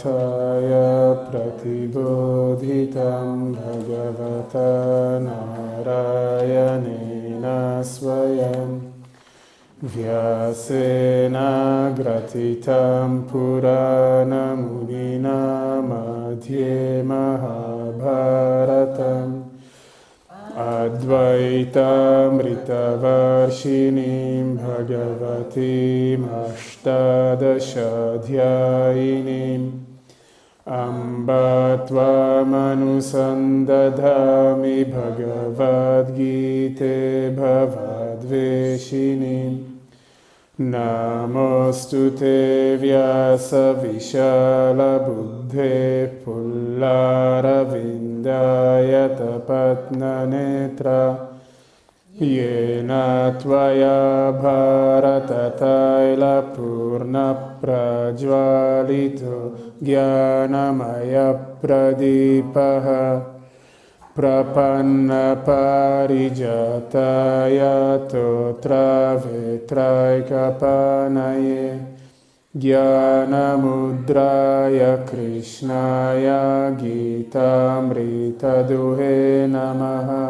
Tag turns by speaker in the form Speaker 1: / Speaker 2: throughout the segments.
Speaker 1: Pathaya pratibodhitam bhagavata narayanena svayam Vyasena gratitam purana munina madhye mahabharatam Advaitamritavarshinim bhagavatim ashtadashadhyayinim Amba tvamanusandadhami bhagavad gite bhavadveshinim Namostute vyasa vishala buddhe pullara vindayata patna netra Yena tvaya bharata taila purna prajvalito jnanamaya pradipaha Prapanna parijataya totra vetraikapanaye Jnanamudraya krishnaya gitamrita duhe namaha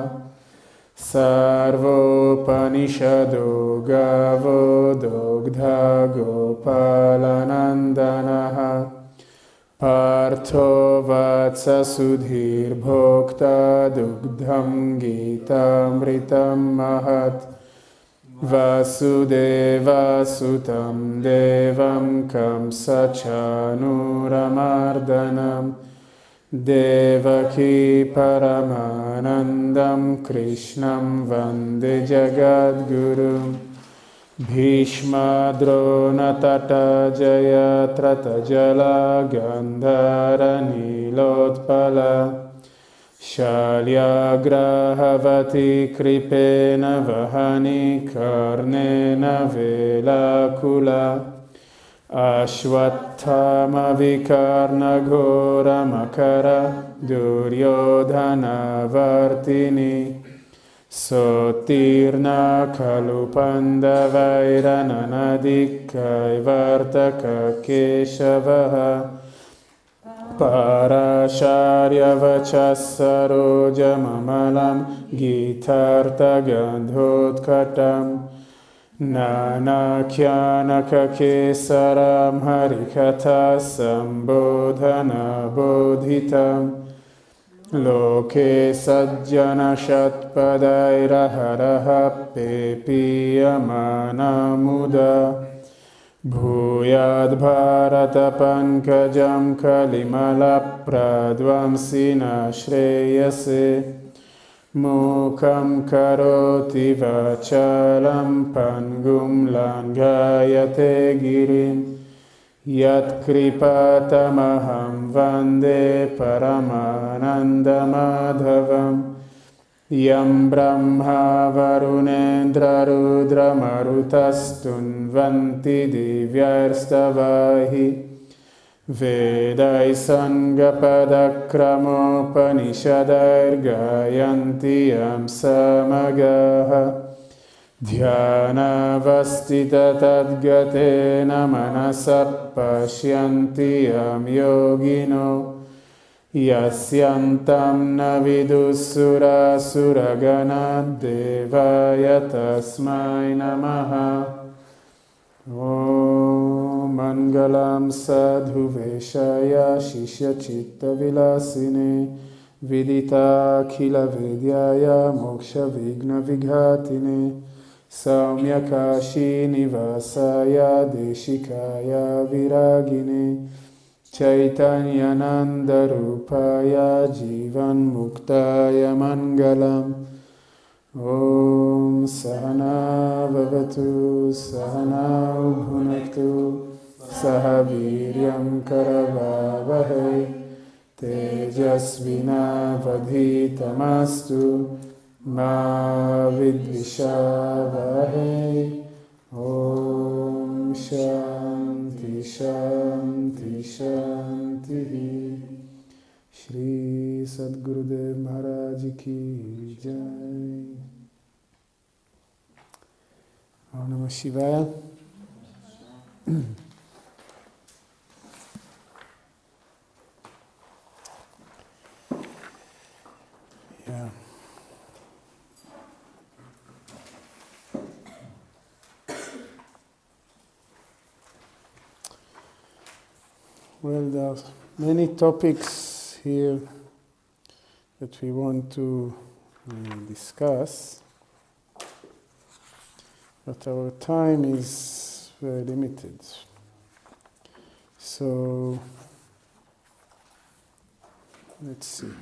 Speaker 1: Sarvopanishado gavo dogdha gopalanandanaha Partho vatsa sudhir bhokta dugdham gitamritam mahat Vasudeva sutam devam kamsa chanuramardanam Devaki paramanandam krishnam vande jagadgurum Bhishma drona tata jaya trata jala gandhara nilotpala Shalyagrahavati kripena vahani karnena velakula Ashwattama vikarna ghora makara duryodhana vartini Sotirna kalupanda vairananadikai vartaka keshavaha Parasharya vachasaroja mamalam gitarta gandhotkatam Nanakyanaka kesaram harikatha sambodhana bodhitam Loke sajjana shatpadairaharaha pepiyamana muda Bhuyad bharata pankajam kalimala pradvamsina shreyase Mukam karoti vachalam pangum langayate girim Yat kripatamaham vande paramananda madhavam Yam brahma varunendra rudra marutastun vanti divyarstavahi Vedai sangapadakramopanishadair gayanti yam samagaha Dhyana vastita tadgatena manasa pashyanti yam yogino Yasyantam navidusura suragana devaya tasmai namaha Om Mangalam Sadhu Veshaya Shishya Chitta Vilasine Vidita Khila Vidyaya Moksha Vigna Vighatine Saumya Kashi Nivasaya Deshikaya Viragine Chaitanya Nanda Rupaya Jivan Muktaya Mangalam Om Sahana Vavatu Sahana Bhunaktu Sahaviryam Karavavahe Tejasvina Vadhitamastu Ma Vidvishavahe Om Shanti Shanti Shanti Shri Sadgurudev Maharaj Ki Jai Om Namah Shivaya. Well, there are many topics here that we want to discuss, but our time is very limited. So, let's see.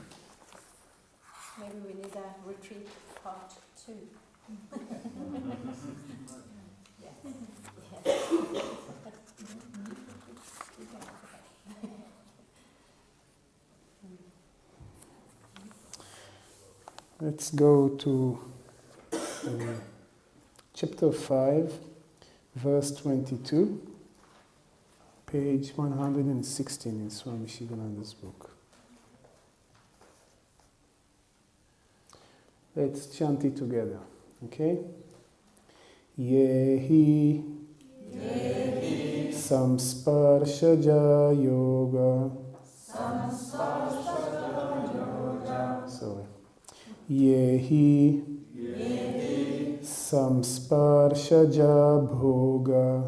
Speaker 2: Maybe we need a retreat part 2.
Speaker 1: Let's go to chapter 5, verse 22, page 116 in Swami Shivananda's book. Let's chant it together, okay? Yehi samsparshaja yoga. Sorry. Yehi samsparshaja bhoga.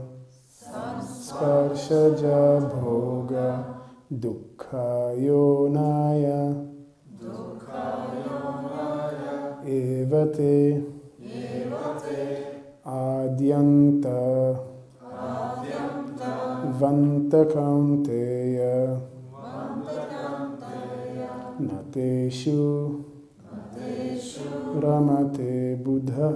Speaker 1: Sparshaja bhoga dukkha-yonaya. Evate adyanta vantakaunteya nateshu ramate buddha.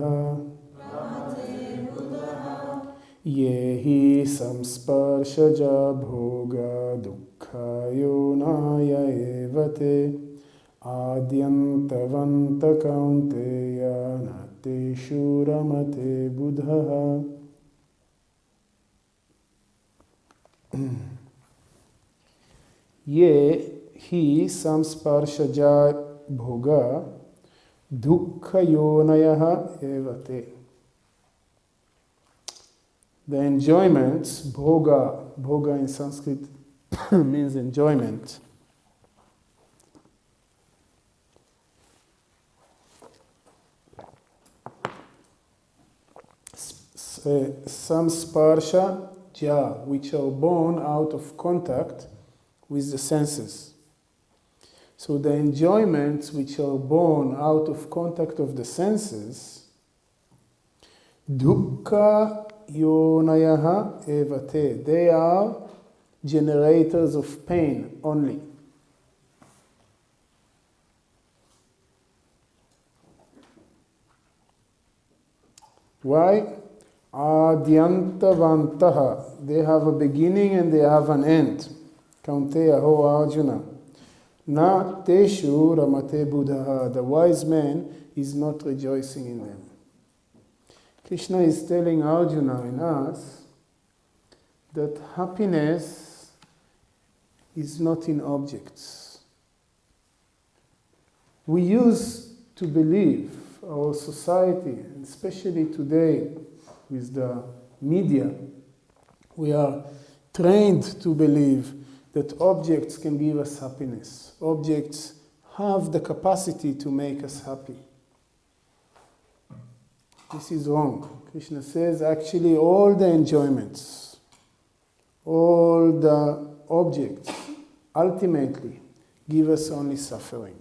Speaker 1: Yehi samsparshaja bhoga dukkha-yonaya evate Adyantavanta kaunteya nateshu ramate buddha. Ye hi samsparshaja bhoga dukkha yonayaha evate. The enjoyments, bhoga in Sanskrit means enjoyment. Samsparsha ja, which are born out of contact with the senses. So the enjoyments which are born out of contact of the senses, dukkha yonayaha evate, they are generators of pain only. Why? Adyantavantaha. They have a beginning and they have an end. Kaunteya ho Arjuna. Na teshu ramate buddha. The wise man is not rejoicing in them. Krishna is telling Arjuna and us that happiness is not in objects. We used to believe, our society, and especially today, with the media, we are trained to believe that objects can give us happiness. Objects have the capacity to make us happy. This is wrong. Krishna says actually all the enjoyments, all the objects ultimately give us only suffering.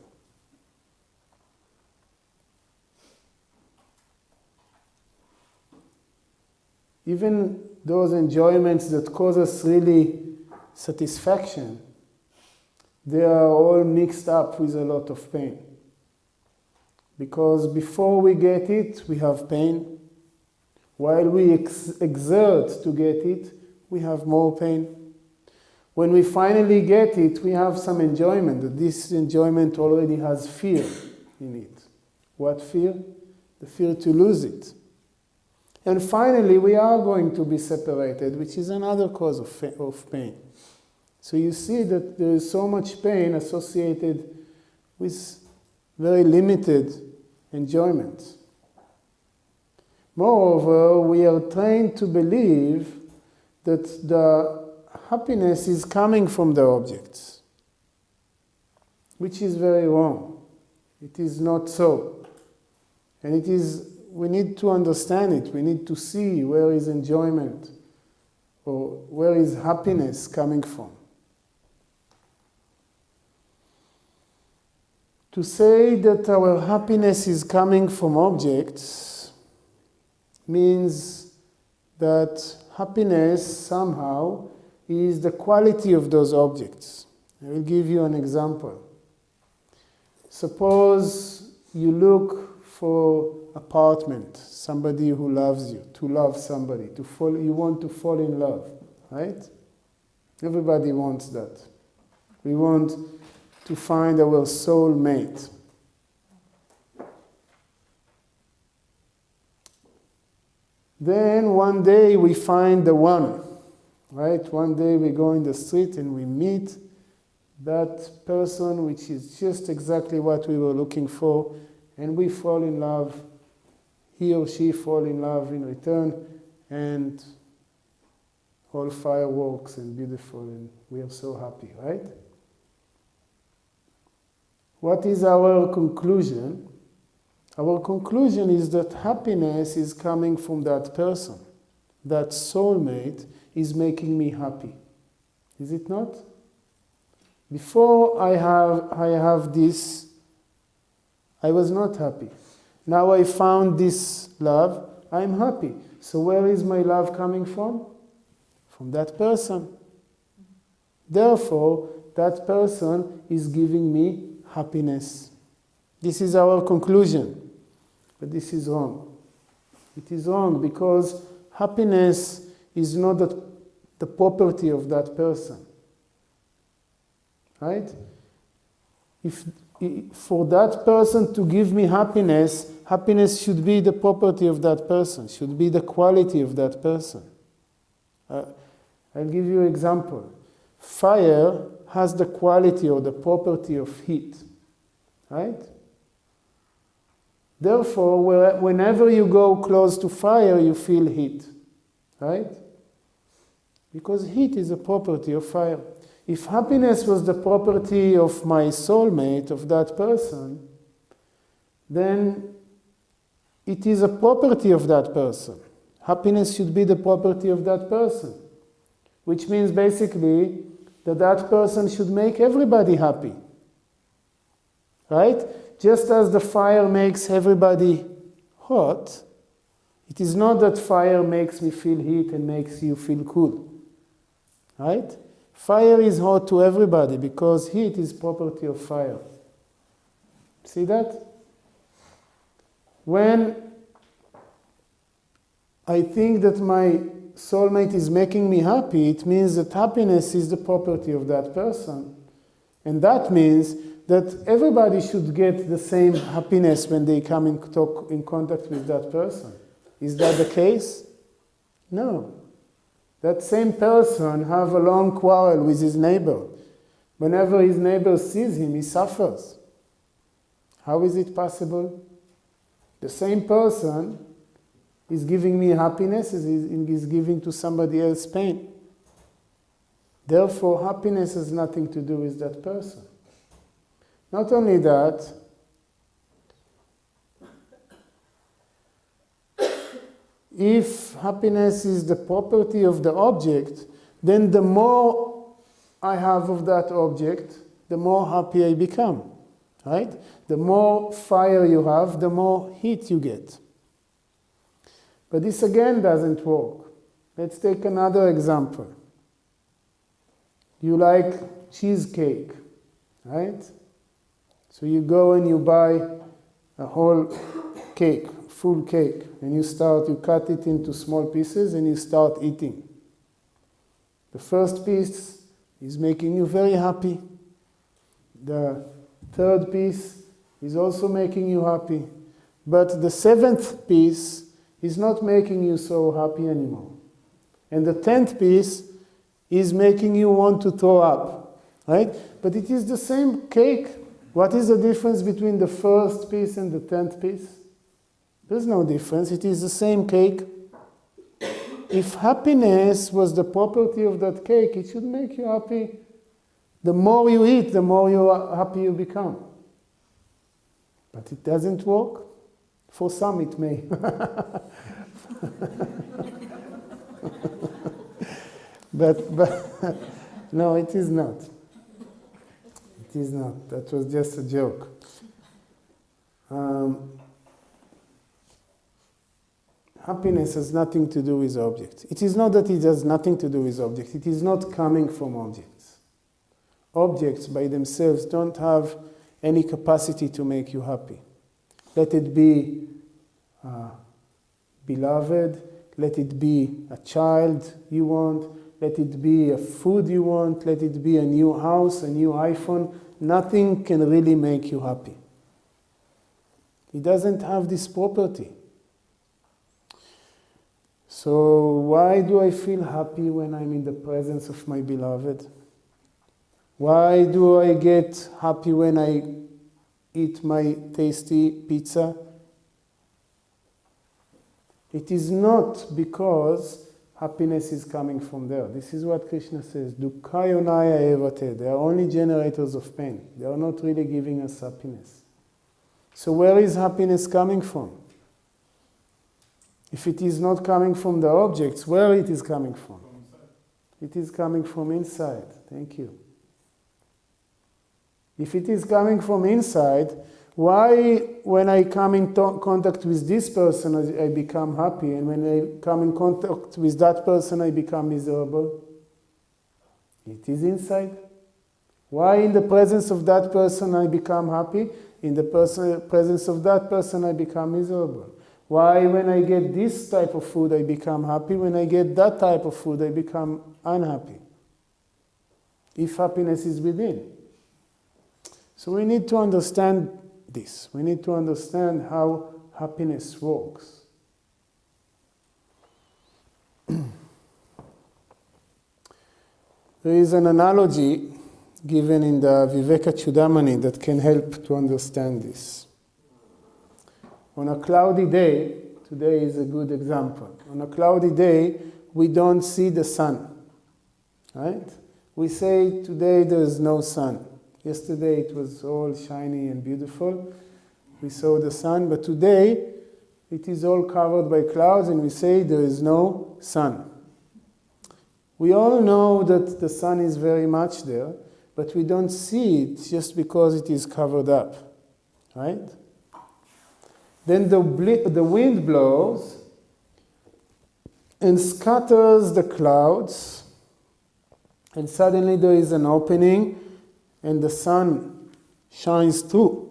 Speaker 1: Even those enjoyments that cause us really satisfaction, they are all mixed up with a lot of pain. Because before we get it, we have pain. While we exert to get it, we have more pain. When we finally get it, we have some enjoyment. That this enjoyment already has fear in it. What fear? The fear to lose it. And finally, we are going to be separated, which is another cause of pain. So you see that there is so much pain associated with very limited enjoyment. Moreover, we are trained to believe that the happiness is coming from the objects, which is very wrong. It is not so. And it is, we need to understand it. We need to see where is enjoyment or where is happiness coming from. To say that our happiness is coming from objects means that happiness somehow is the quality of those objects. I will give you an example. Suppose you look for a partner, somebody who loves you, to love somebody, you want to fall in love, right? Everybody wants that. We want to find our soul mate. Then one day we find the one, right? One day we go in the street and we meet that person which is just exactly what we were looking for, and we fall in love. He or she fall in love in return, and all fireworks and beautiful, and we are so happy, right? What is our conclusion? Our conclusion is that happiness is coming from that person. That soulmate is making me happy. Is it not? Before I have this, I was not happy. Now I found this love, I'm happy. So where is my love coming from? From that person. Therefore, that person is giving me happiness. This is our conclusion. But this is wrong. It is wrong because happiness is not the property of that person. Right? If for that person to give me happiness, happiness should be the property of that person, should be the quality of that person. I'll give you an example. Fire has the quality or the property of heat, right? Therefore, whenever you go close to fire, you feel heat, right? Because heat is a property of fire. If happiness was the property of my soulmate, of that person, then it is a property of that person. Happiness should be the property of that person, which means basically that that person should make everybody happy, right? Just as the fire makes everybody hot, it is not that fire makes me feel heat and makes you feel cool, right? Fire is hot to everybody because heat is property of fire. See that? When I think that my soulmate is making me happy, it means that happiness is the property of that person. And that means that everybody should get the same happiness when they come in contact with that person. Is that the case? No. That same person have a long quarrel with his neighbor. Whenever his neighbor sees him, he suffers. How is it possible? The same person is giving me happiness, is giving to somebody else pain. Therefore, happiness has nothing to do with that person. Not only that, if happiness is the property of the object, then the more I have of that object, the more happy I become, right? The more fire you have, the more heat you get. But this again doesn't work. Let's take another example. You like cheesecake, right? So you go and you buy a whole cake, full cake, and you cut it into small pieces and you start eating. The first piece is making you very happy. The third piece is also making you happy. But the seventh piece is not making you so happy anymore. And the 10th piece is making you want to throw up, right? But it is the same cake. What is the difference between the first piece and the 10th piece? There's no difference. It is the same cake. If happiness was the property of that cake, it should make you happy. The more you eat, the more happy you become. But it doesn't work. For some it may. but no, it is not. It is not. That was just a joke. Happiness has nothing to do with objects. It is not that it has nothing to do with objects. It is not coming from objects. Objects by themselves don't have any capacity to make you happy. Let it be beloved, let it be a child you want, let it be a food you want, let it be a new house, a new iPhone. Nothing can really make you happy. It doesn't have this property. So why do I feel happy when I'm in the presence of my beloved? Why do I get happy when I eat my tasty pizza? It is not because happiness is coming from there. This is what Krishna says. Dukkayonaya evate. They are only generators of pain. They are not really giving us happiness. So where is happiness coming from? If it is not coming from the objects, where it is coming from? It is coming from inside. Thank you. If it is coming from inside, why when I come in contact with this person I become happy, and when I come in contact with that person I become miserable? It is inside. Why in the presence of that person I become happy, in the presence of that person I become miserable? Why when I get this type of food I become happy, when I get that type of food I become unhappy? If happiness is within. So we need to understand this. We need to understand how happiness works. There is an analogy given in the Viveka Chudamani that can help to understand this. On a cloudy day, today is a good example. On a cloudy day, we don't see the sun, right? We say today there is no sun. Yesterday it was all shiny and beautiful. We saw the sun, but today it is all covered by clouds and we say there is no sun. We all know that the sun is very much there, but we don't see it just because it is covered up, right? Then the wind blows and scatters the clouds, and suddenly there is an opening and the sun shines through.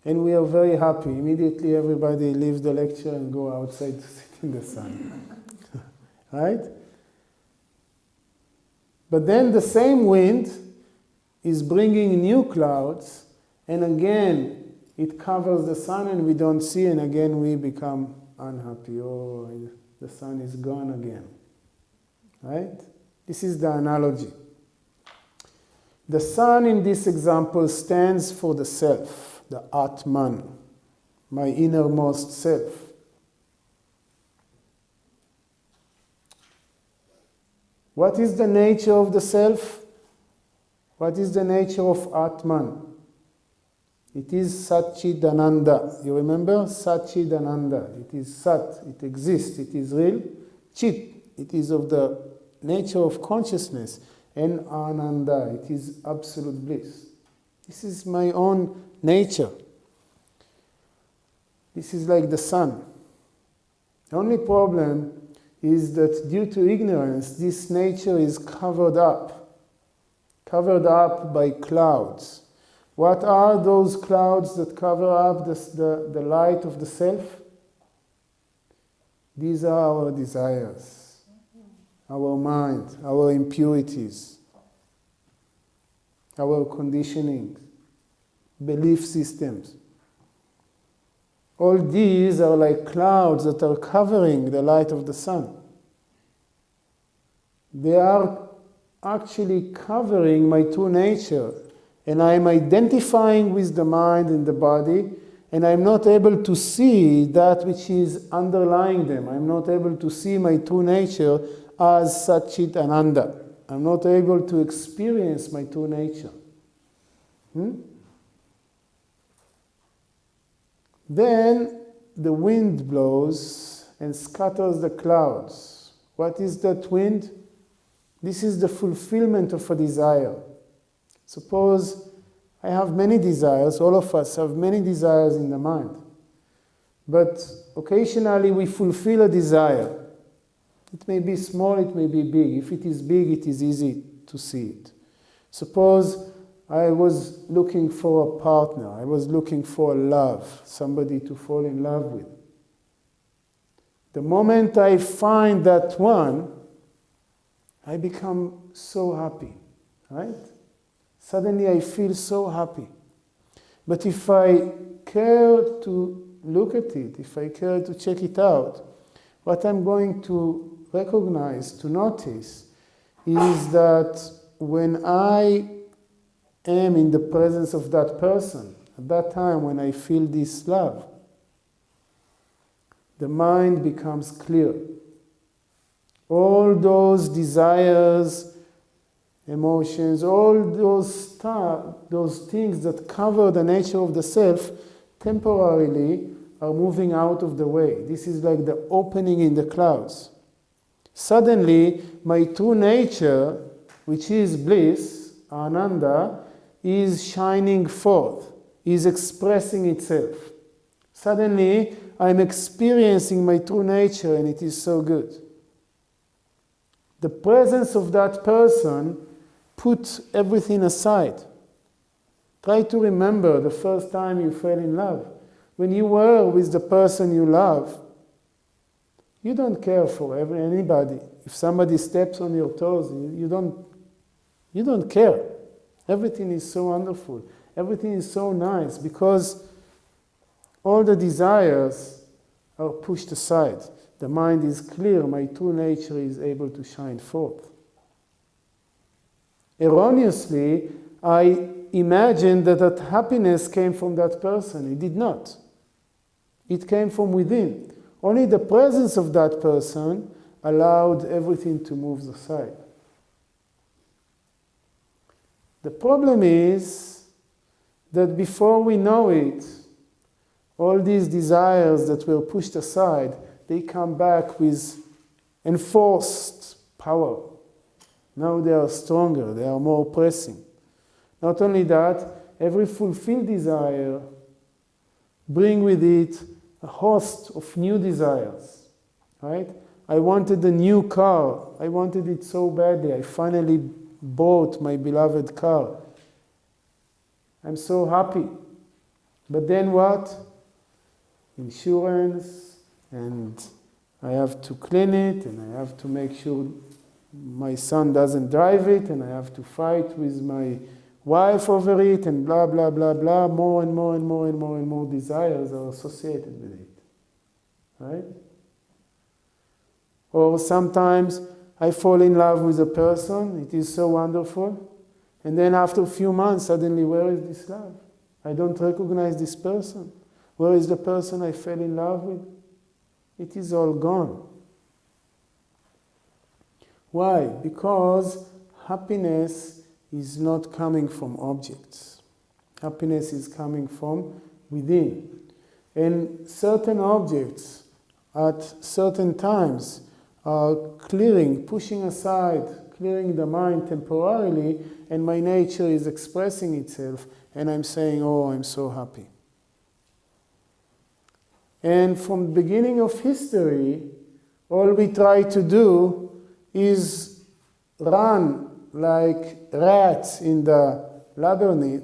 Speaker 1: And we are very happy. Immediately everybody leaves the lecture and go outside to sit in the sun. Right? But then the same wind is bringing new clouds, and again it covers the sun and we don't see, and again we become unhappy. Oh, the sun is gone again. Right? This is the analogy. The sun in this example stands for the self, the Atman, my innermost self. What is the nature of the self? What is the nature of Atman? It is Satchidananda. You remember? Satchidananda. It is Sat. It exists. It is real. Chit. It is of the nature of consciousness. And Ananda. It is absolute bliss. This is my own nature. This is like the sun. The only problem is that due to ignorance, this nature is covered up by clouds. What are those clouds that cover up the light of the self? These are our desires, our mind, our impurities, our conditioning, belief systems. All these are like clouds that are covering the light of the sun. They are actually covering my true nature, and I am identifying with the mind and the body, and I am not able to see that which is underlying them. I am not able to see my true nature as Satchit Ananda. I am not able to experience my true nature. Then the wind blows and scatters the clouds. What is that wind? This is the fulfillment of a desire. Suppose I have many desires, all of us have many desires in the mind. But occasionally we fulfill a desire. It may be small, it may be big. If it is big, it is easy to see it. Suppose I was looking for a partner, I was looking for love, somebody to fall in love with. The moment I find that one, I become so happy, right? Suddenly I feel so happy. But if I care to look at it, if I care to check it out, what I'm going to recognize, to notice, is that when I am in the presence of that person, at that time when I feel this love, the mind becomes clear. All those desires, emotions, all those things that cover the nature of the self temporarily are moving out of the way. This is like the opening in the clouds. Suddenly, my true nature, which is bliss, Ananda, is shining forth, is expressing itself. Suddenly, I'm experiencing my true nature and it is so good. The presence of that person puts everything aside. Try to remember the first time you fell in love. When you were with the person you love, you don't care for anybody. If somebody steps on your toes, you don't care. Everything is so wonderful. Everything is so nice because all the desires are pushed aside. The mind is clear. My true nature is able to shine forth. Erroneously, I imagined that happiness came from that person. It did not. It came from within. Only the presence of that person allowed everything to move aside. The problem is that before we know it, all these desires that were pushed aside, they come back with enforced power. Now they are stronger, they are more pressing. Not only that, every fulfilled desire brings with it a host of new desires, right? I wanted a new car. I wanted it so badly. I finally bought my beloved car. I'm so happy. But then what? Insurance, and I have to clean it, and I have to make sure my son doesn't drive it, and I have to fight with my wife over it, and blah, blah, blah, blah. More and more and more and more and more desires are associated with it, right? Or sometimes I fall in love with a person, it is so wonderful, and then after a few months, suddenly, where is this love? I don't recognize this person. Where is the person I fell in love with? It is all gone. Why? Because happiness is not coming from objects. Happiness is coming from within. And certain objects at certain times are clearing, pushing aside, clearing the mind temporarily, and my nature is expressing itself, and I'm saying, oh, I'm so happy. And from the beginning of history, all we try to do is run like rats in the labyrinth,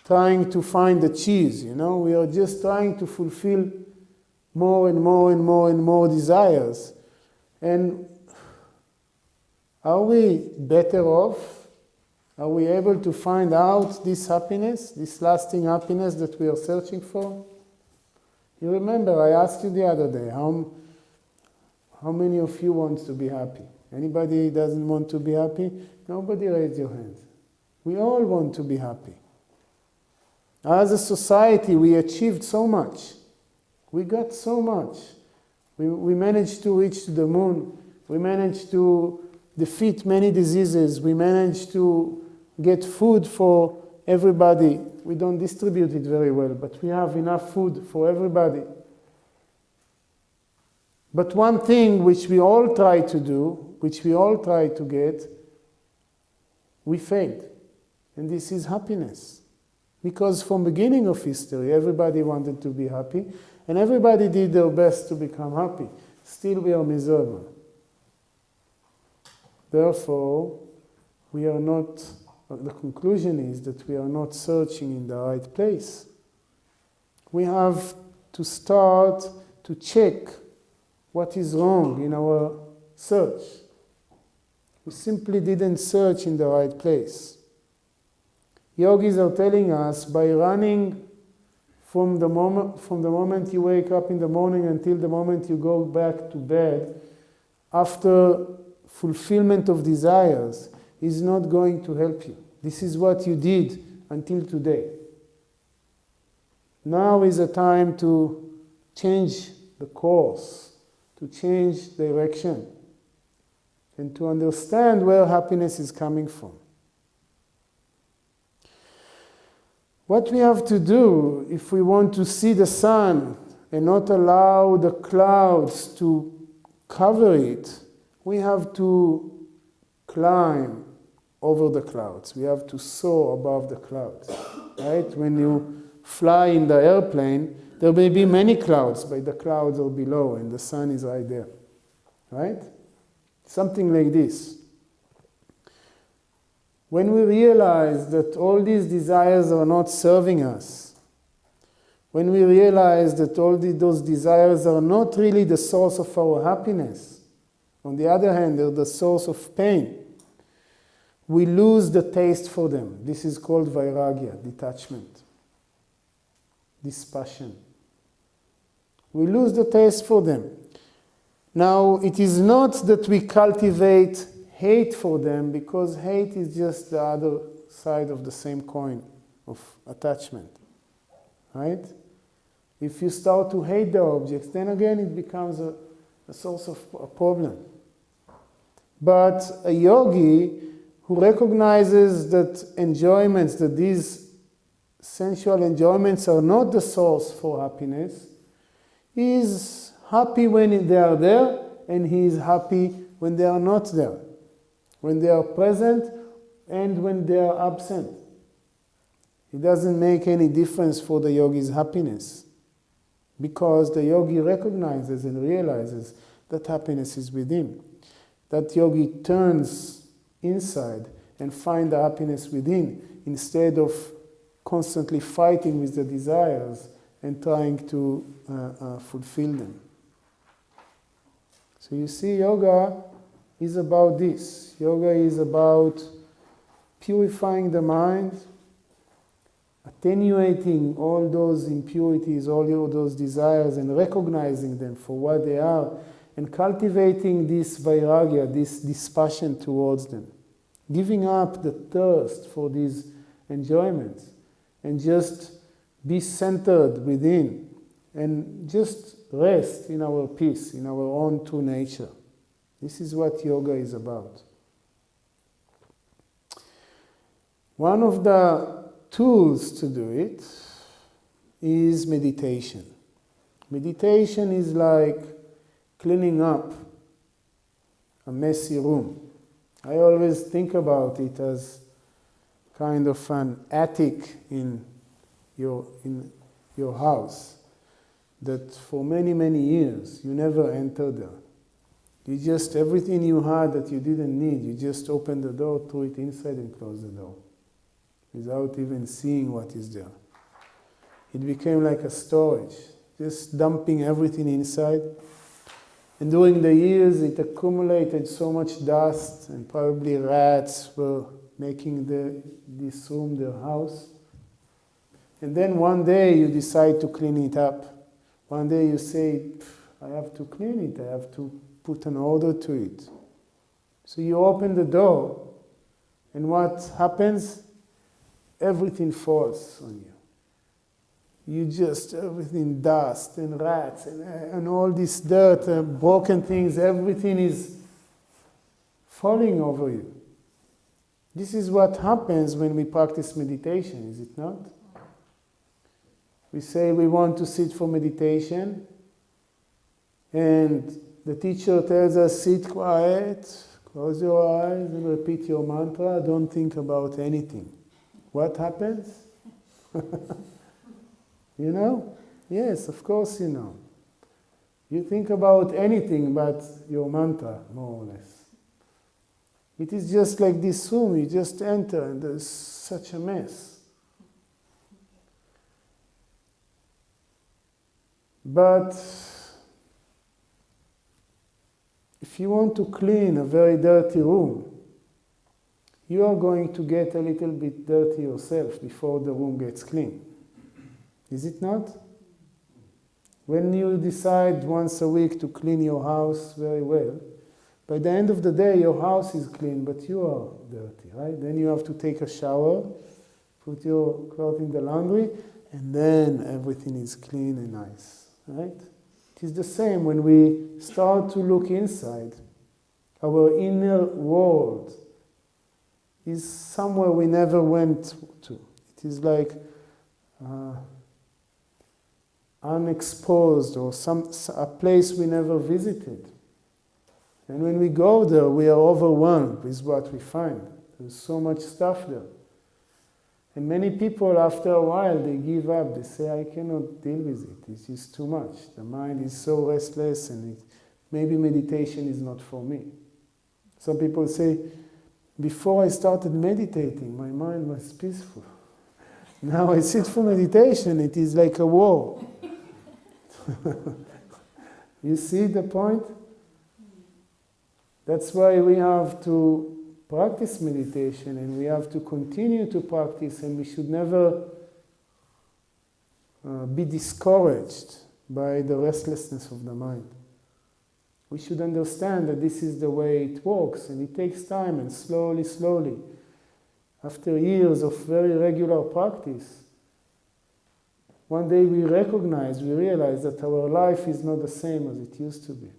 Speaker 1: trying to find the cheese, We are just trying to fulfill more and more and more and more desires. And are we better off? Are we able to find out this happiness, this lasting happiness that we are searching for? You remember, I asked you the other day, how many of you want to be happy? Anybody doesn't want to be happy? Nobody raise your hand. We all want to be happy. As a society, we achieved so much. We got so much. We managed to reach to the moon. We managed to defeat many diseases. We managed to get food for everybody. We don't distribute it very well, but we have enough food for everybody. But one thing which we all try to do, which we all try to get, we failed. And this is happiness. Because from the beginning of history, everybody wanted to be happy, and everybody did their best to become happy. Still we are miserable. Therefore, we are not, the conclusion is that we are not searching in the right place. We have to start to check what is wrong in our search. We simply didn't search in the right place. Yogis are telling us by running from the moment you wake up in the morning until the moment you go back to bed, after fulfillment of desires, is not going to help you. This is what you did until today. Now is a time to change the course, to change direction, and to understand where happiness is coming from. What we have to do if we want to see the sun and not allow the clouds to cover it, we have to climb over the clouds. We have to soar above the clouds. Right? When you fly in the airplane, there may be many clouds, but the clouds are below and the sun is right there. Right? Something like this. When we realize that all these desires are not serving us, when we realize that all those desires are not really the source of our happiness, on the other hand, they're the source of pain, we lose the taste for them. This is called vairagya, detachment, dispassion. We lose the taste for them. Now, it is not that we cultivate hate for them, because hate is just the other side of the same coin of attachment. Right? If you start to hate the objects, then again it becomes a source of a problem. But a yogi who recognizes that enjoyments, that these sensual enjoyments are not the source for happiness, is happy when they are there, and he is happy when they are not there. When they are present and when they are absent. It doesn't make any difference for the yogi's happiness, because the yogi recognizes and realizes that happiness is within. That yogi turns inside and finds the happiness within, instead of constantly fighting with the desires and trying to fulfill them. So you see, yoga is about this. Yoga is about purifying the mind, attenuating all those impurities, all those desires, and recognizing them for what they are, and cultivating this vairagya, this dispassion towards them. Giving up the thirst for these enjoyments, and just be centered within, and just rest in our peace, in our own true nature. This is what yoga is about. One of the tools to do it is meditation. Meditation is like cleaning up a messy room. I always think about it as kind of an attic in your house that for many, many years you never entered there. You just, everything you had that you didn't need, you just opened the door, threw it inside and closed the door, without even seeing what is there. It became like a storage, just dumping everything inside. And during the years, it accumulated so much dust, and probably rats were making this room their house. And then one day you decide to clean it up. One day you say, I have to clean it, I have to put an order to it. So you open the door, and what happens? Everything falls on you. Everything, dust and rats and all this dirt, broken things, everything is falling over you. This is what happens when we practice meditation, is it not? We say we want to sit for meditation, and the teacher tells us, sit quiet, close your eyes and repeat your mantra, don't think about anything. what happens? You know? Yes, of course you know. You think about anything but your mantra, more or less. It is just like this room, you just enter and there's such a mess. But if you want to clean a very dirty room, you are going to get a little bit dirty yourself before the room gets clean. Is it not? When you decide once a week to clean your house very well, by the end of the day your house is clean, but you are dirty, right? Then you have to take a shower, put your clothes in the laundry, and then everything is clean and nice, right? It is the same when we start to look inside. Our inner world is somewhere we never went to. It is like unexposed or a place we never visited. And when we go there, we are overwhelmed with what we find. There's so much stuff there. And many people, after a while, they give up. They say, I cannot deal with it. This is too much. The mind is so restless, and maybe meditation is not for me. Some people say, before I started meditating, my mind was peaceful. Now I sit for meditation, it is like a war. You see the point? That's why we have to practice meditation, and we have to continue to practice, and we should never be discouraged by the restlessness of the mind. We should understand that this is the way it works, and it takes time, and slowly, slowly, after years of very regular practice, one day we realize that our life is not the same as it used to be.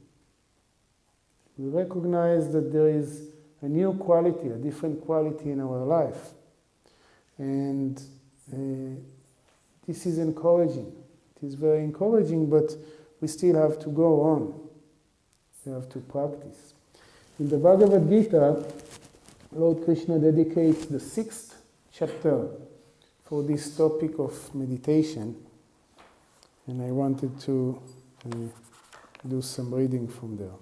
Speaker 1: We recognize that there is a new quality, a different quality in our life. And this is encouraging. It is very encouraging, but we still have to go on. We have to practice. In the Bhagavad Gita, Lord Krishna dedicates the 6th chapter for this topic of meditation. And I wanted to do some reading from there.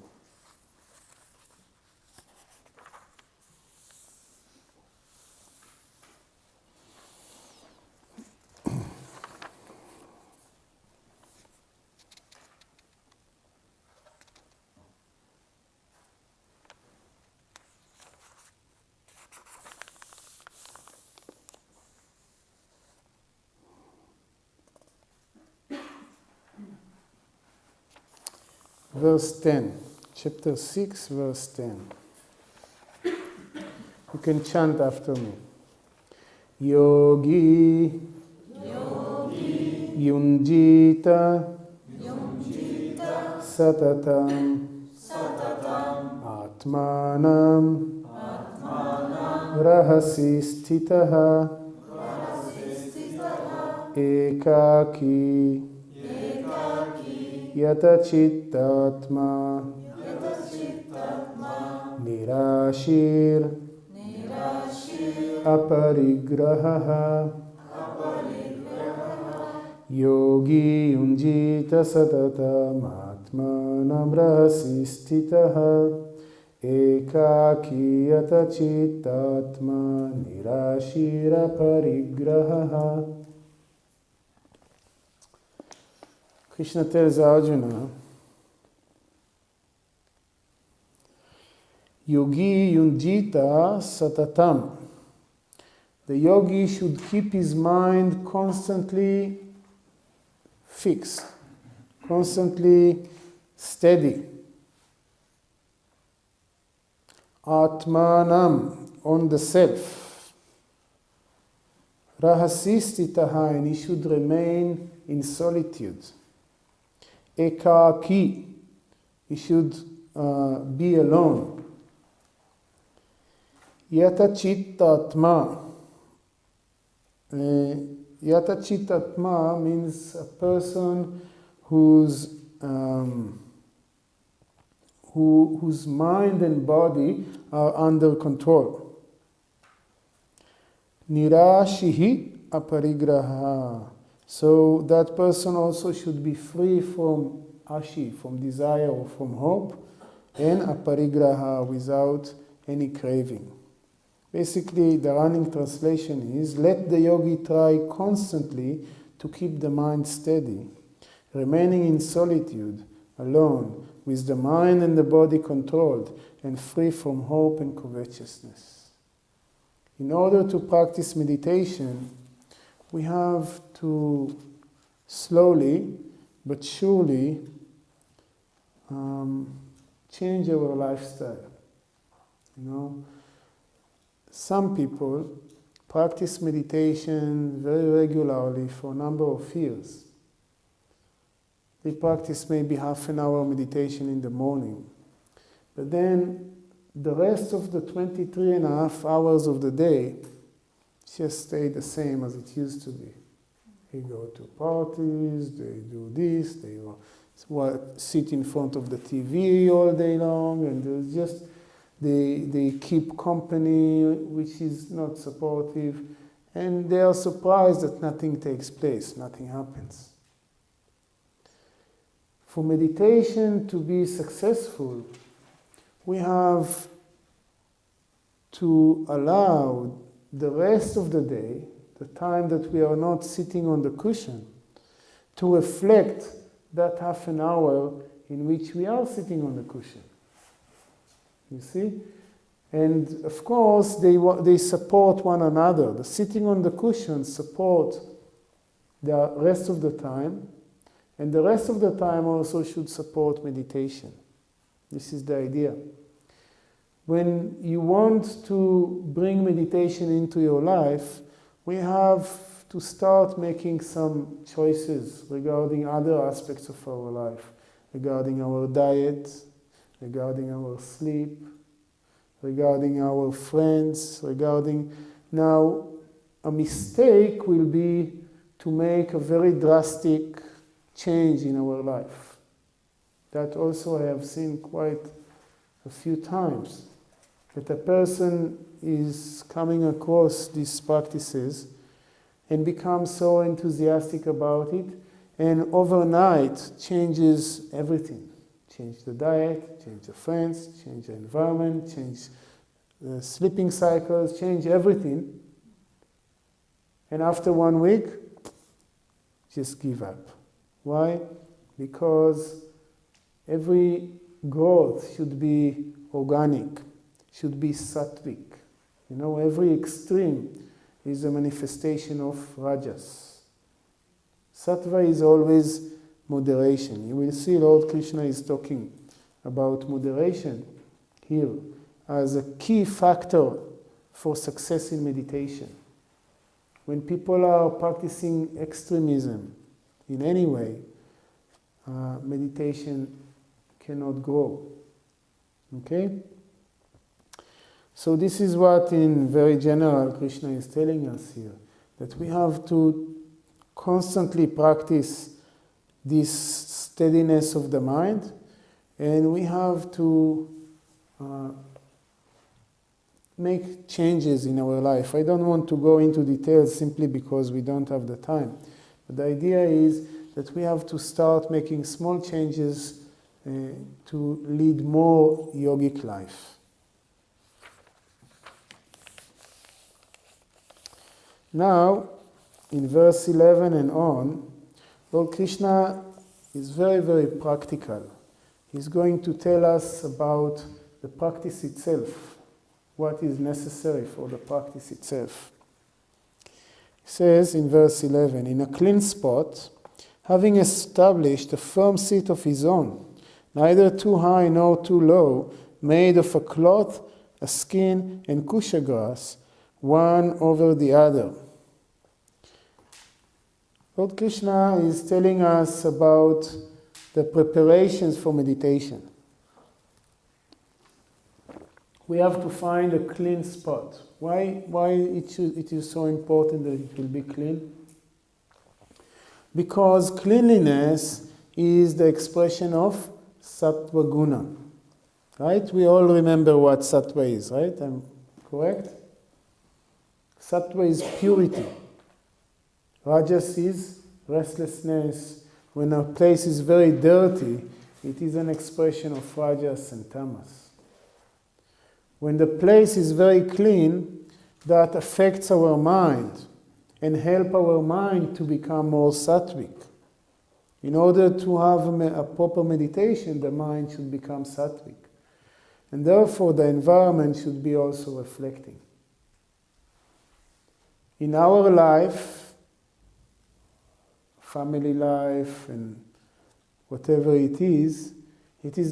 Speaker 1: Verse 10, chapter 6, verse 10. You can chant after me. Yogi, Yunjita, Satatam, Atmanam, Rahasi Sthitaha, Ekaki, Yata Chittatma, Nirashir, Aparigraha, Yogi Yunjita Satatam Atmanam Rahasi Sthitaha, Ekaki Yata Chittatma, Nirashir Aparigraha. Krishna tells Arjuna, Yogi Yunjita Satatam. The yogi should keep his mind constantly fixed, constantly steady. Atmanam, on the self. Rahasistitaha, and he should remain in solitude. Ekaki, he should be alone. Yata Chittatma. Yata Chittatma means a person whose mind and body are under control. Nirashihi aparigraha. So that person also should be free from ashi, from desire or from hope, and aparigraha, without any craving. Basically, the running translation is, let the yogi try constantly to keep the mind steady, remaining in solitude, alone, with the mind and the body controlled, and free from hope and covetousness. In order to practice meditation, we have to slowly but surely change our lifestyle. Some people practice meditation very regularly for a number of years. They practice maybe half an hour meditation in the morning. But then the rest of the 23 and a half hours of the day just stay the same as it used to be. They go to parties, they do this, they sit in front of the TV all day long, and they keep company which is not supportive, and they are surprised that nothing takes place, nothing happens. For meditation to be successful, we have to allow the rest of the day, the time that we are not sitting on the cushion, to reflect that half an hour in which we are sitting on the cushion. You see? And of course, they support one another. The sitting on the cushion support the rest of the time, and the rest of the time also should support meditation. This is the idea. When you want to bring meditation into your life, we have to start making some choices regarding other aspects of our life, regarding our diet, regarding our sleep, regarding our friends, Now, a mistake will be to make a very drastic change in our life. That also I have seen quite a few times, that a person is coming across these practices and becomes so enthusiastic about it, and overnight changes everything. Change the diet, change the friends, change the environment, change the sleeping cycles, change everything. And after 1 week, just give up. Why? Because every growth should be organic, should be sattvic. Every extreme is a manifestation of rajas. Sattva is always moderation. You will see Lord Krishna is talking about moderation here as a key factor for success in meditation. When people are practicing extremism in any way, meditation cannot grow. Okay? So this is what in very general Krishna is telling us here, that we have to constantly practice this steadiness of the mind, and we have to make changes in our life. I don't want to go into details simply because we don't have the time. But the idea is that we have to start making small changes to lead more yogic life. Now, in verse 11 and on, Lord Krishna is very, very practical. He's going to tell us about the practice itself, what is necessary for the practice itself. He says in verse 11, in a clean spot, having established a firm seat of his own, neither too high nor too low, made of a cloth, a skin, and kusha grass, one over the other. Lord Krishna is telling us about the preparations for meditation. We have to find a clean spot. Why it is so important that it will be clean? Because cleanliness is the expression of sattva guna. Right? We all remember what sattva is, right? I'm correct? Sattva is purity. Rajas is restlessness. When a place is very dirty, it is an expression of rajas and tamas. When the place is very clean, that affects our mind and help our mind to become more sattvic. In order to have a proper meditation, the mind should become sattvic. And therefore, the environment should be also reflecting. In our life, family life and whatever it is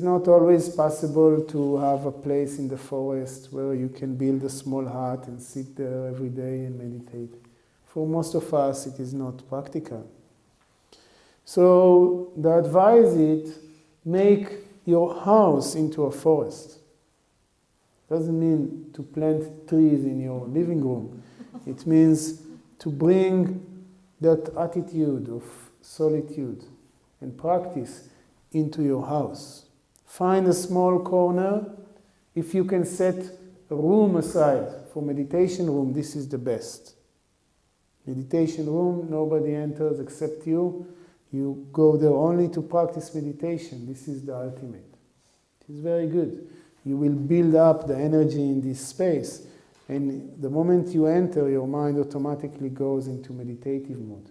Speaker 1: not always possible to have a place in the forest where you can build a small hut and sit there every day and meditate. For most of us, it is not practical. So the advice is, make your house into a forest. Doesn't mean to plant trees in your living room. It means to bring that attitude of solitude and practice into your house. Find a small corner. If you can set a room aside for meditation room, this is the best. Meditation room, nobody enters except you. You go there only to practice meditation. This is the ultimate. It is very good. You will build up the energy in this space. And the moment you enter, your mind automatically goes into meditative mode.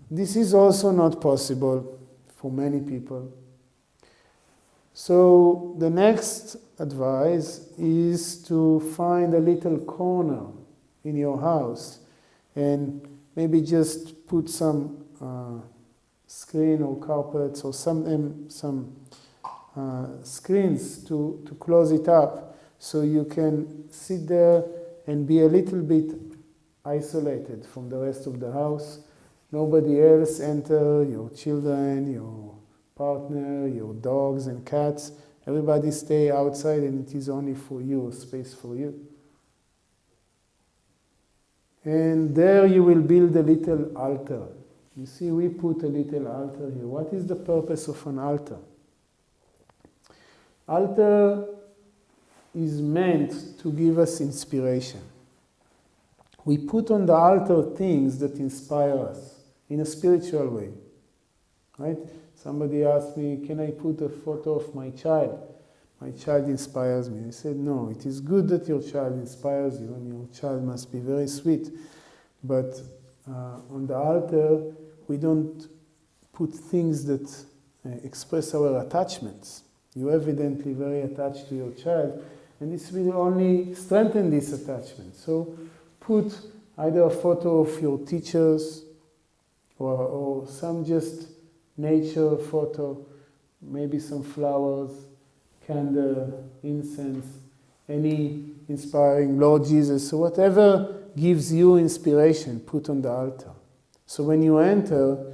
Speaker 1: This is also not possible for many people. So the next advice is to find a little corner in your house and maybe just put some screen or carpets or some screens to close it up so you can sit there and be a little bit isolated from the rest of the house. Nobody else enter, your children, your partner, your dogs and cats. Everybody stay outside and it is only for you, space for you. And there you will build a little altar. You see, we put a little altar here. What is the purpose of an altar? Altar is meant to give us inspiration. We put on the altar things that inspire us in a spiritual way. Right? Somebody asked me, can I put a photo of my child? My child inspires me. I said, no, it is good that your child inspires you and your child must be very sweet. But on the altar, we don't put things that express our attachments. You're evidently very attached to your child, and this will only strengthen this attachment. So put either a photo of your teachers or some just nature photo, maybe some flowers, candle, incense, any inspiring Lord Jesus. So whatever gives you inspiration, put on the altar. So when you enter,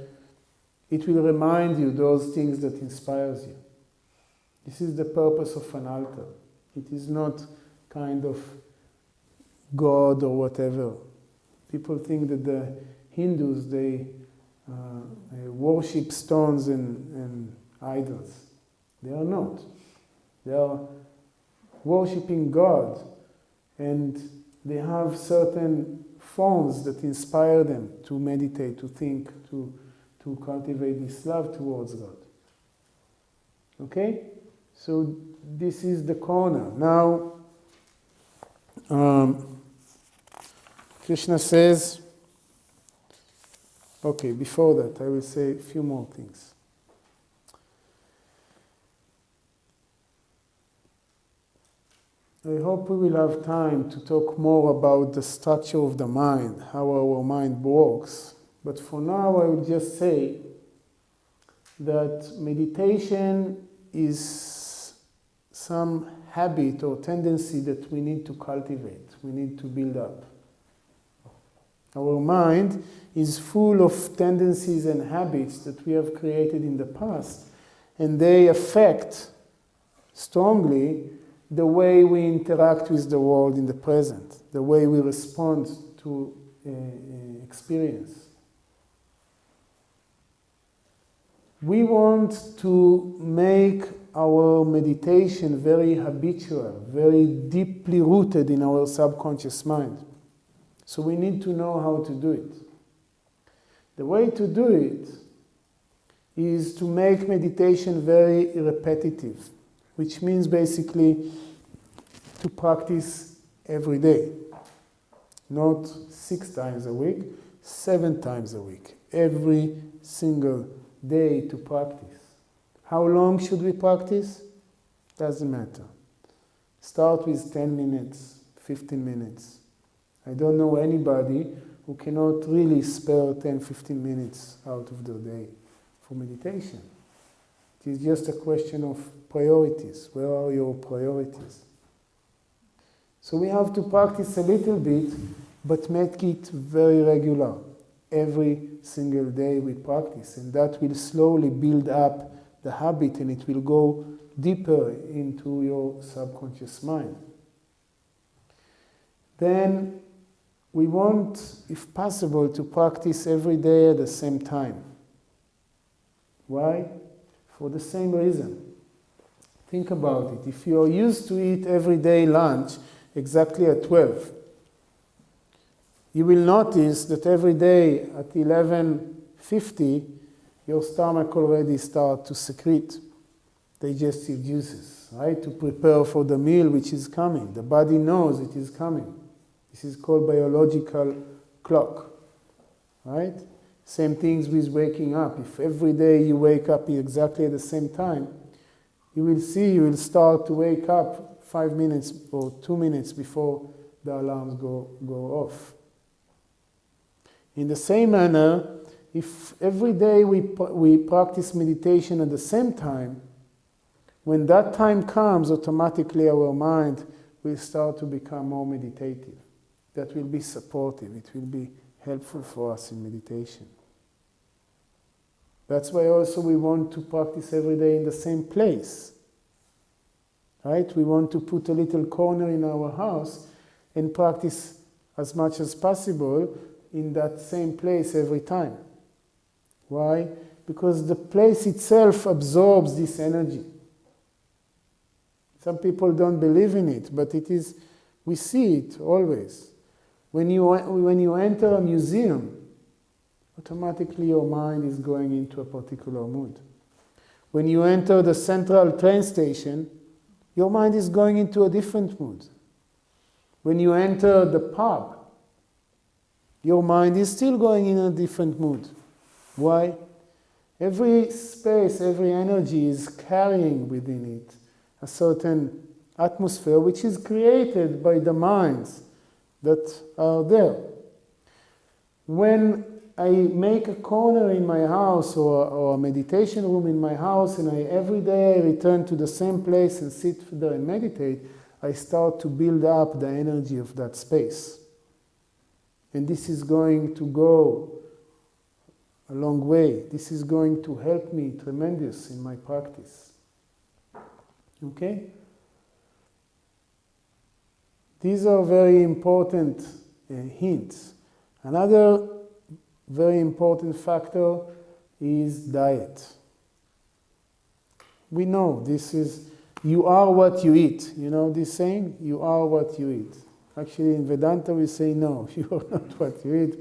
Speaker 1: it will remind you those things that inspires you. This is the purpose of an altar. It is not kind of God or whatever. People think that the Hindus, they worship stones and idols. They are not. They are worshipping God, and they have certain forms that inspire them to meditate, to think, to cultivate this love towards God. Okay? So this is the corner. Now, Krishna says, okay, before that, I will say a few more things. I hope we will have time to talk more about the structure of the mind, how our mind works. But for now, I will just say that meditation is some habit or tendency that we need to cultivate, we need to build up. Our mind is full of tendencies and habits that we have created in the past, and they affect strongly the way we interact with the world in the present, the way we respond to experience. We want to make our meditation very habitual, very deeply rooted in our subconscious mind. So we need to know how to do it. The way to do it is to make meditation very repetitive, which means basically to practice every day. Not 6 times a week, 7 times a week. Every single day to practice. How long should we practice? Doesn't matter. Start with 10 minutes, 15 minutes. I don't know anybody who cannot really spare 10, 15 minutes out of their day for meditation. It is just a question of priorities. Where are your priorities? So we have to practice a little bit, but make it very regular. Every single day we practice, and that will slowly build up the habit, and it will go deeper into your subconscious mind. Then we want, if possible, to practice every day at the same time. Why? For the same reason. Think about it. If you are used to eat every day lunch exactly at 12, you will notice that every day at 11:50, your stomach already starts to secrete digestive juices, right? To prepare for the meal which is coming. The body knows it is coming. This is called biological clock, right? Same things with waking up. If every day you wake up exactly at the same time, you will start to wake up 5 minutes or 2 minutes before the alarms go off. In the same manner, if every day we practice meditation at the same time, when that time comes, automatically our mind will start to become more meditative. That will be supportive. It will be helpful for us in meditation. That's why also we want to practice every day in the same place. Right? We want to put a little corner in our house and practice as much as possible in that same place every time. Why? Because the place itself absorbs this energy. Some people don't believe in it, but it is, we see it always. When you enter a museum, automatically your mind is going into a particular mood. When you enter the central train station, your mind is going into a different mood. When you enter the pub, your mind is still going in a different mood. Why? Every space, every energy is carrying within it a certain atmosphere which is created by the minds that are there. When I make a corner in my house or a meditation room in my house, and every day I return to the same place and sit there and meditate, I start to build up the energy of that space. And this is going to go a long way. This is going to help me tremendous in my practice. Okay? These are very important hints. Another very important factor is diet. We know this is, you are what you eat. You know this saying? You are what you eat. Actually in Vedanta we say no, you are not what you eat,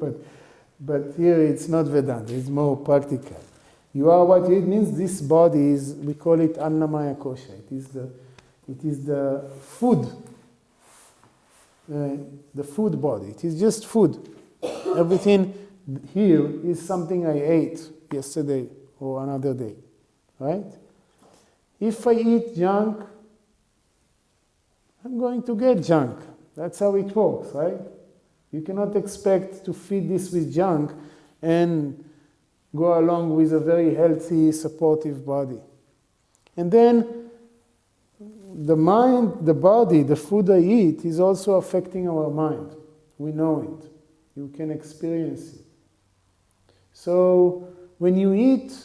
Speaker 1: but here it's not Vedanta, it's more practical. You are what you eat means this body is, we call it Annamaya Kosha. It is the food, the food body. It is just food. Everything here is something I ate yesterday or another day, right? If I eat junk, I'm going to get junk. That's how it works, right? You cannot expect to feed this with junk and go along with a very healthy, supportive body. And then the mind, the body, the food I eat is also affecting our mind. We know it. You can experience it. So when you eat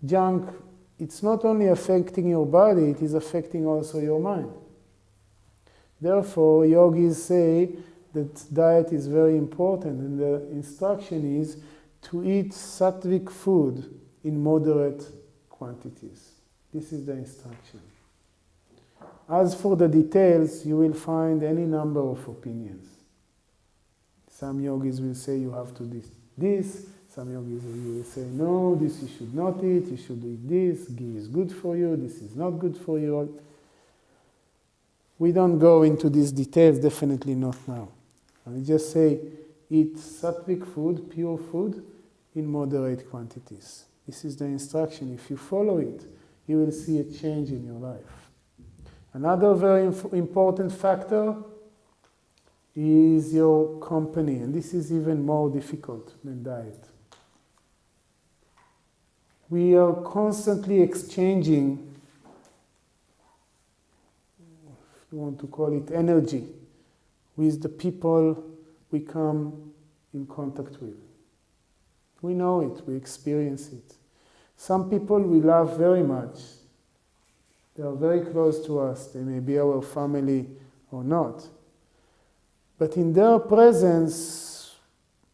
Speaker 1: junk, it's not only affecting your body, it is affecting also your mind. Therefore, yogis say that diet is very important, and the instruction is to eat sattvic food in moderate quantities. This is the instruction. As for the details, you will find any number of opinions. Some yogis will say you have to do this. Some yogis will say, no, this you should not eat. You should eat this. Ghee is good for you. This is not good for you. We don't go into these details, definitely not now. I just say, eat sattvic food, pure food, in moderate quantities. This is the instruction. If you follow it, you will see a change in your life. Another very important factor is your company, and this is even more difficult than diet. We are constantly exchanging, if you want to call it energy, with the people we come in contact with. We know it, we experience it. Some people we love very much. They are very close to us. They may be our family or not. But in their presence,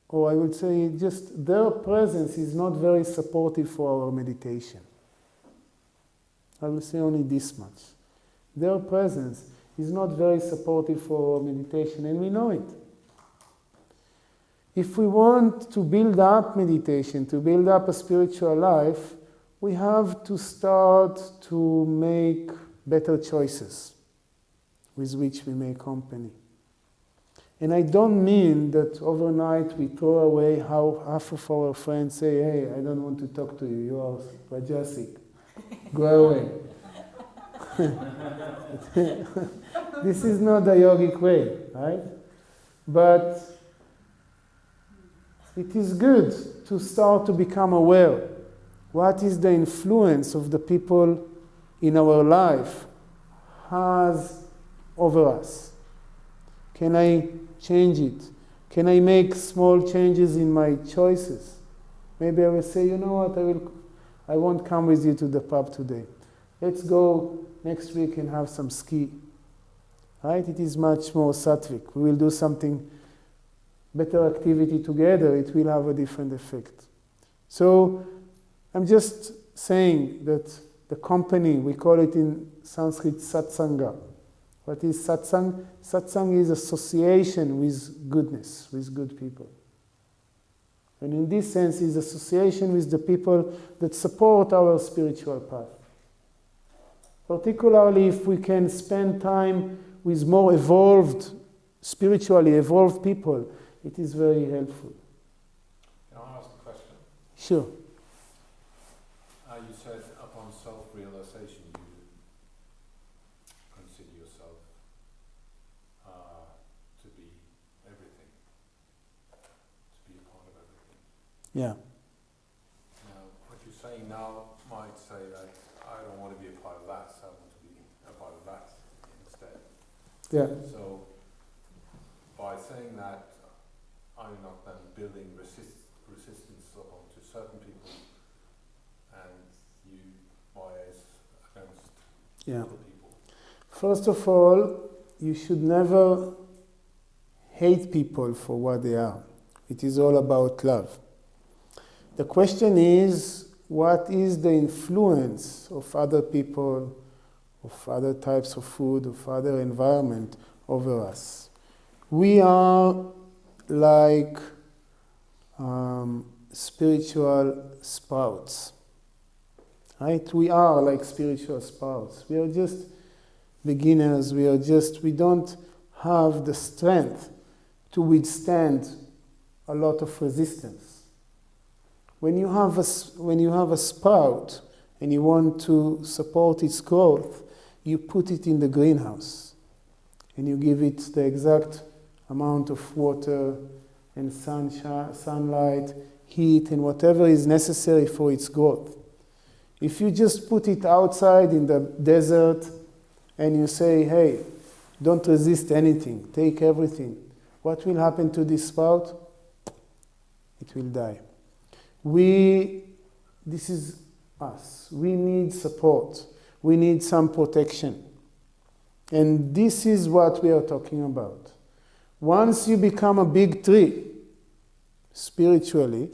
Speaker 1: or I would say just their presence is not very supportive for our meditation. I will say only this much. Their presence is not very supportive for our meditation, and we know it. If we want to build up meditation, to build up a spiritual life, we have to start to make better choices with which we make company. And I don't mean that overnight we throw away how half of our friends say, hey, I don't want to talk to you, you are Rajasic. Go away. This is not the yogic way, right? But it is good to start to become aware. What is the influence of the people in our life has over us? Can I change it? Can I make small changes in my choices? Maybe I will say, you know what, I won't come with you to the pub today. Let's go next week and have some ski. Right? It is much more sattvic. We will do something, better activity together. It will have a different effect. So I'm just saying that the company, we call it in Sanskrit satsanga. What is satsang? Satsang is association with goodness, with good people. And in this sense, is association with the people that support our spiritual path. Particularly if we can spend time with more evolved, spiritually evolved people, it is very helpful.
Speaker 3: Can I ask a question?
Speaker 1: Sure.
Speaker 3: You said upon self-realization you consider yourself to be everything, to be a part of everything.
Speaker 1: Yeah.
Speaker 3: Now, what you're saying now might say that I don't want to be a part of that, so I want to be a part of that instead.
Speaker 1: Yeah.
Speaker 3: So, by saying that, are you not then building resistance onto certain people and you bias against other people?
Speaker 1: First of all, you should never hate people for what they are. It is all about love. The question is, what is the influence of other people, of other types of food, of other environment over us? We are like spiritual sprouts. Right? We are like spiritual sprouts. We are just beginners. We don't have the strength to withstand a lot of resistance. When you have a sprout and you want to support its growth, you put it in the greenhouse and you give it the exact amount of water and sunlight, heat, and whatever is necessary for its growth. If you just put it outside in the desert and you say, hey, don't resist anything, take everything, what will happen to this sprout? It will die. This is us. We need support. We need some protection. And this is what we are talking about. Once you become a big tree, spiritually,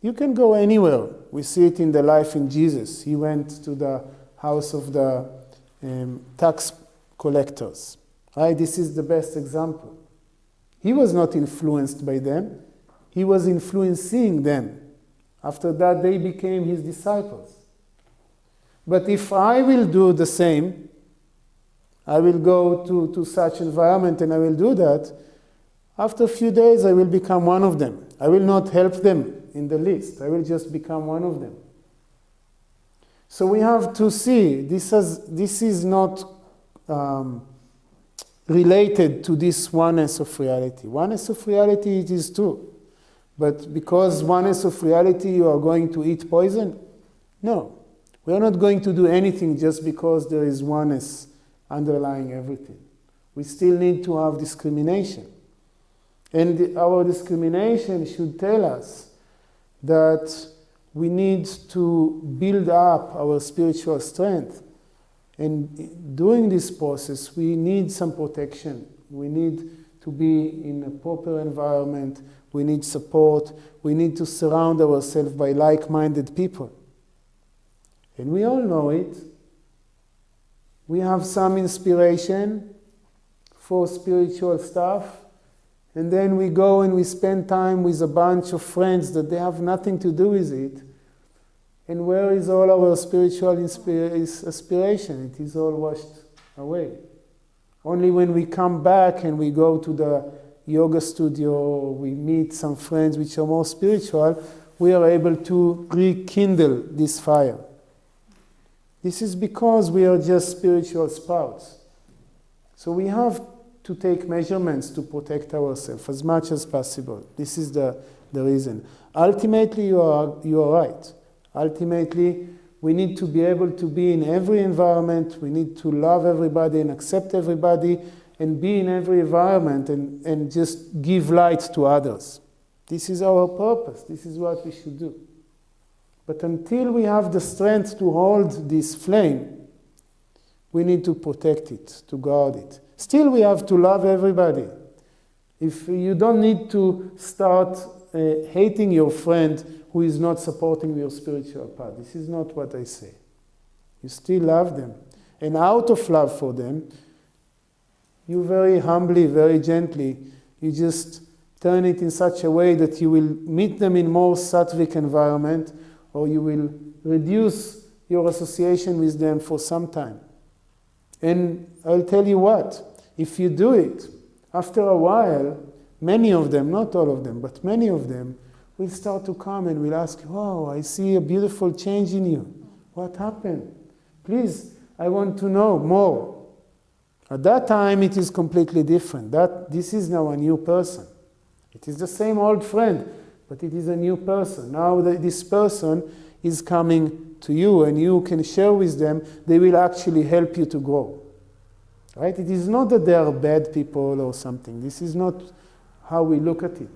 Speaker 1: you can go anywhere. We see it in the life in Jesus. He went to the house of the tax collectors. Right? This is the best example. He was not influenced by them. He was influencing them. After that, they became his disciples. But if I will do the same, I will go to such environment and I will do that, after a few days I will become one of them. I will not help them in the least. I will just become one of them. So we have to see, this is not related to this oneness of reality. Oneness of reality it is too. But because oneness of reality you are going to eat poison? No. We are not going to do anything just because there is oneness underlying everything. We still need to have discrimination. And our discrimination should tell us that we need to build up our spiritual strength. And during this process, we need some protection. We need to be in a proper environment. We need support. We need to surround ourselves by like-minded people. And we all know it. We have some inspiration for spiritual stuff. And then we go and we spend time with a bunch of friends that they have nothing to do with it. And where is all our spiritual aspiration? It is all washed away. Only when we come back and we go to the yoga studio, we meet some friends which are more spiritual, we are able to rekindle this fire. This is because we are just spiritual sprouts. So we have to take measurements to protect ourselves as much as possible. This is the reason. Ultimately, you are right. Ultimately, we need to be able to be in every environment. We need to love everybody and accept everybody and be in every environment and just give light to others. This is our purpose. This is what we should do. But until we have the strength to hold this flame, we need to protect it, to guard it. Still, we have to love everybody. If you don't need to start hating your friend who is not supporting your spiritual path. This is not what I say. You still love them. And out of love for them, you very humbly, very gently, you just turn it in such a way that you will meet them in more sattvic environment, or you will reduce your association with them for some time. And I'll tell you what, if you do it, after a while, many of them, not all of them, but many of them, will start to come and will ask, wow, I see a beautiful change in you. What happened? Please, I want to know more. At that time, it is completely different. This is now a new person. It is the same old friend, but it is a new person. Now this person is coming to you and you can share with them. They will actually help you to grow. Right? It is not that they are bad people or something. This is not how we look at it.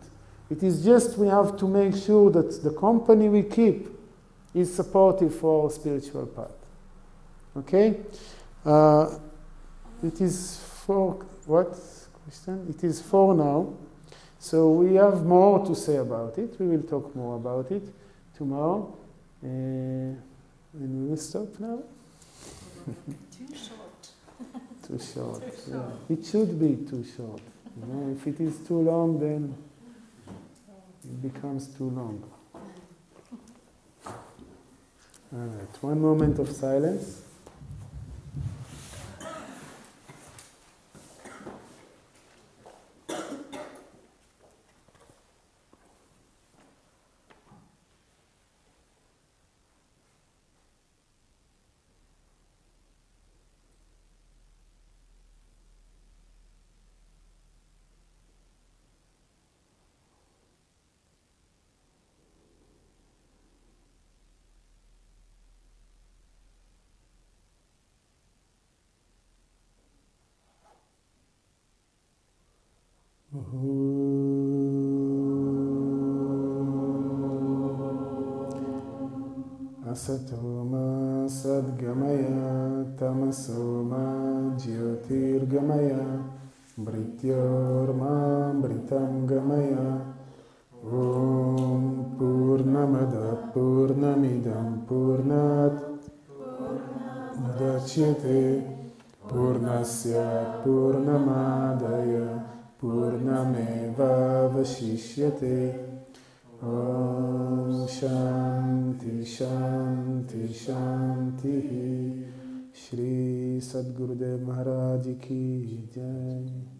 Speaker 1: It is just we have to make sure that the company we keep is supportive for our spiritual path. Okay? It is for, what, Christian? It is for now. So we have more to say about it. We will talk more about it tomorrow. And we will stop now.
Speaker 2: Too short.
Speaker 1: Too short. Yeah. It should be too short. You know, if it is too long, then it becomes too long. All right, one moment of silence. Asatoma sadgamaya tamasoma jyotirgamaya mrityorma mritam gamaya Om Purnamada Purnamidam Purnat Purnamadarasya Purnasya Purnamadaya Purnameva Vashishyate. Om Shanti Shanti Shanti. Shri Sadgurudev Maharaj Ki Jai.